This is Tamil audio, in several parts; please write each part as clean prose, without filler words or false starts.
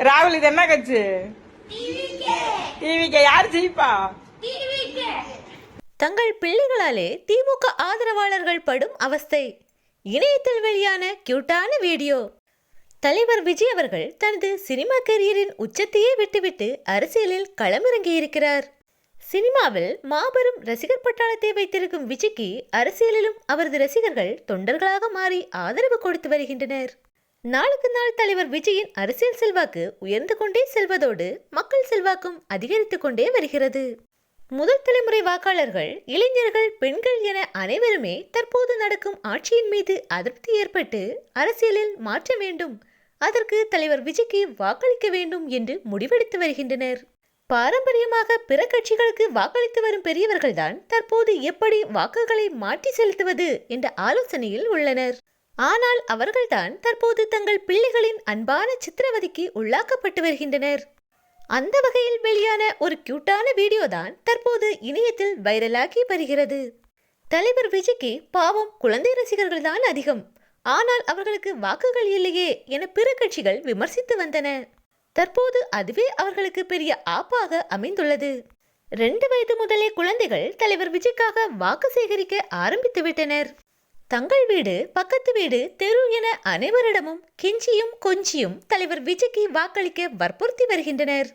ராகுல் இது என்ன கட்சி? டிவிக்கு. யார் ஜெயிப்பா? தங்கள் பிள்ளைகளாலே திமுக ஆதரவாளர்கள் படும் அவஸ்தை. இணையத்தில் வெளியான கியூட்டான வீடியோ. தலைவர் விஜய் அவர்கள் தனது சினிமா கரியரின் உச்சத்தையே விட்டுவிட்டு அரசியலில் களமிறங்கியிருக்கிறார். சினிமாவில் மாபெரும் ரசிகர் பட்டாளத்தை வைத்திருக்கும் விஜய்க்கு அரசியலிலும் அவரது ரசிகர்கள் தொண்டர்களாக மாறி ஆதரவு கொடுத்து வருகின்றனர். நாளுக்கு நாள் தலைவர் விஜயின் அரசியல் செல்வாக்கு உயர்ந்து கொண்டே செல்வதோடு மக்கள் செல்வாக்கும் அதிகரித்து கொண்டே வருகிறது. முதல் தலைமுறை வாக்காளர்கள், இளைஞர்கள், பெண்கள் என அனைவருமே தற்போது நடக்கும் ஆட்சியின் மீது அதிருப்தி ஏற்பட்டு அரசியலில் மாற்ற வேண்டும், அதற்கு தலைவர் விஜய்க்கு வாக்களிக்க வேண்டும் என்று முடிவெடுத்து வருகின்றனர். பாரம்பரியமாக பிற கட்சிகளுக்கு வாக்களித்து வரும் பெரியவர்கள்தான் தற்போது எப்படி வாக்குகளை மாற்றி செலுத்துவது என்ற ஆலோசனையில் உள்ளனர். ஆனால் அவர்கள்தான் தற்போது தங்கள் பிள்ளைகளின் அன்பான சித்திரவதைக்கு உள்ளாக்கப்பட்டு வருகின்றனர். அந்த வகையில் வெளியான ஒரு கியூட்டான வீடியோ தான் தற்போது இணையத்தில் வைரலாகி வருகிறது. தலைவர் விஜய்க்கு பாவம் குழந்தை ரசிகர்கள் தான் அதிகம், ஆனால் அவர்களுக்கு வாக்குகள் இல்லையே என பிற கட்சிகள் விமர்சித்து வந்தன. தற்போது அதுவே அவர்களுக்கு பெரிய ஆப்பாக அமைந்துள்ளது. 2 வயது முதலே குழந்தைகள் தலைவர் விஜய்க்காக வாக்கு சேகரிக்க ஆரம்பித்து விட்டனர். தங்கள் வீடு, பக்கத்து வீடு, தெரு என அனைவரிடமும் கெஞ்சியும் கொஞ்சியும் தலைவர் விஜய்க்கு வாக்களிக்க வற்புறுத்தி வருகின்றனர்.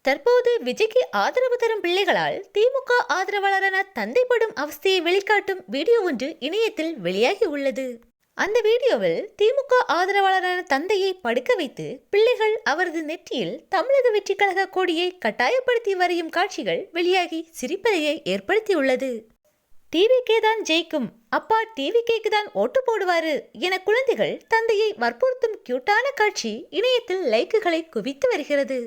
தற்போது விஜய்க்கு ஆதரவு தரும் பிள்ளைகளால் திமுக ஆதரவாளரான தந்தை படும் அவஸ்தையை வெளிக்காட்டும் வீடியோ ஒன்று இணையத்தில் வெளியாகி உள்ளது. அந்த வீடியோவில் திமுக ஆதரவாளரான தந்தையை படுக்க வைத்து பிள்ளைகள் அவரது நெற்றியில் தமிழக வெற்றி கழக கொடியை கட்டாயப்படுத்தி வரையும் காட்சிகள் வெளியாகி சிரிப்பலையை ஏற்படுத்தியுள்ளது. டிவிகே தான் ஜெயிக்கும், அப்பா டிவிகேக்கு தான் ஓட்டு போடுவாரு என குழந்தைகள் தந்தையை வற்புறுத்தும் கியூட்டான காட்சி இணையத்தில் லைக்குகளை குவித்து வருகிறது.